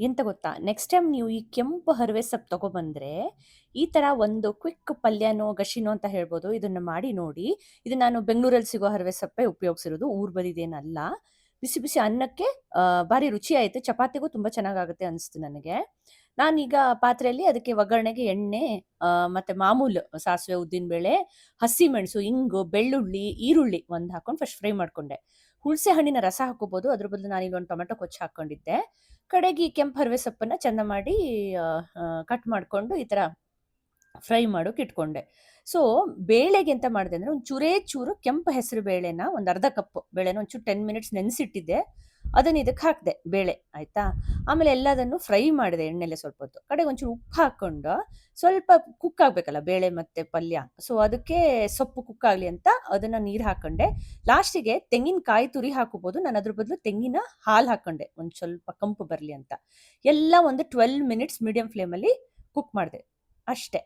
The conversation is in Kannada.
ಎಂತ ಗೊತ್ತಾ? ನೆಕ್ಸ್ಟ್ ಟೈಮ್ ನೀವು ಈ ಕೆಂಪು ಹರವೆ ಸೊಪ್ಪು ತಗೊಬಂದ್ರೆ, ಈ ತರ ಒಂದು ಕ್ವಿಕ್ ಪಲ್ಯನೋ, ಗಶಿನೋ ಅಂತ ಹೇಳ್ಬೋದು. ಇದನ್ನ ಮಾಡಿ ನೋಡಿ. ಇದು ನಾನು ಬೆಂಗಳೂರಲ್ಲಿ ಸಿಗೋ ಹರವೆ ಸೊಪ್ಪೇ ಉಪಯೋಗಿಸಿರೋದು. ಊರ್ ಬದಿದೇನಲ್ಲ. ಬಿಸಿ ಬಿಸಿ ಅನ್ನಕ್ಕೆ ಭಾರಿ ರುಚಿ ಆಯ್ತು. ಚಪಾತಿಗೂ ತುಂಬಾ ಚೆನ್ನಾಗಾಗುತ್ತೆ ಅನಿಸ್ತು ನನಗೆ. ನಾನೀಗ ಪಾತ್ರೆಯಲ್ಲಿ ಅದಕ್ಕೆ ಒಗ್ಗರಣೆಗೆ ಎಣ್ಣೆ, ಮತ್ತೆ ಮಾಮೂಲು ಸಾಸಿವೆ, ಉದ್ದಿನಬೇಳೆ, ಹಸಿಮೆಣಸು, ಇಂಗು, ಬೆಳ್ಳುಳ್ಳಿ, ಈರುಳ್ಳಿ ಒಂದ್ ಹಾಕೊಂಡು ಫಸ್ಟ್ ಫ್ರೈ ಮಾಡ್ಕೊಂಡೆ. ಹುಣಸೆ ಹಣ್ಣಿನ ರಸ ಹಾಕೋಬಹುದು. ಅದ್ರ ಬದಲು ನಾನೀಗ ಒಂದು ಟೊಮೆಟೊ ಕೊಚ್ಚಿ ಹಾಕೊಂಡಿದ್ದೆ. ಕಡೆಗೆ ಈ ಕೆಂಪು ಹರವೆ ಸೊಪ್ಪನ್ನ ಚಂದ ಮಾಡಿ ಕಟ್ ಮಾಡ್ಕೊಂಡು ಈ ತರ ಫ್ರೈ ಮಾಡೋಕೆ ಇಟ್ಕೊಂಡೆ. ಸೊ ಬೇಳೆಗೆ ಎಂತ ಮಾಡಿದೆ ಅಂದ್ರೆ ಒಂದು ಚೂರೇ ಚೂರು ಕೆಂಪು ಹೆಸರು ಬೇಳೆನ ಒಂದು ಅರ್ಧ ಕಪ್ ಬೇಳೆನ ಒಂಚೂರು 10 ಮಿನಿಟ್ಸ್ ನೆನೆಸಿಟ್ಟಿದ್ದೆ. ಅದನ್ನ ಇದಕ್ಕೆ ಹಾಕಿದೆ ಬೇಳೆ, ಆಯ್ತಾ. ಆಮೇಲೆ ಎಲ್ಲದನ್ನು ಫ್ರೈ ಮಾಡಿದೆ ಎಣ್ಣೆಲೆ ಸ್ವಲ್ಪ ಹೊತ್ತು. ಕಡೆಗೆ ಒಂಚೂರು ಉಪ್ಪು ಹಾಕೊಂಡು ಸ್ವಲ್ಪ ಕುಕ್ ಆಗ್ಬೇಕಲ್ಲ ಬೇಳೆ ಮತ್ತೆ ಪಲ್ಯ. ಸೊ ಅದಕ್ಕೆ ಸೊಪ್ಪು ಕುಕ್ ಆಗ್ಲಿ ಅಂತ ಅದನ್ನ ನೀರು ಹಾಕೊಂಡೆ. ಲಾಸ್ಟಿಗೆ ತೆಂಗಿನಕಾಯಿ ತುರಿ ಹಾಕೋಬಹುದು. ನಾನು ಅದ್ರ ಬದಲು ತೆಂಗಿನ ಹಾಲು ಹಾಕೊಂಡೆ ಒಂದ್ ಸ್ವಲ್ಪ ಕಂಪು ಬರ್ಲಿ ಅಂತ. ಎಲ್ಲ ಒಂದು 12 ಮಿನಿಟ್ಸ್ ಮೀಡಿಯಂ ಫ್ಲೇಮಲ್ಲಿ ಕುಕ್ ಮಾಡಿದೆ, ಅಷ್ಟೇ.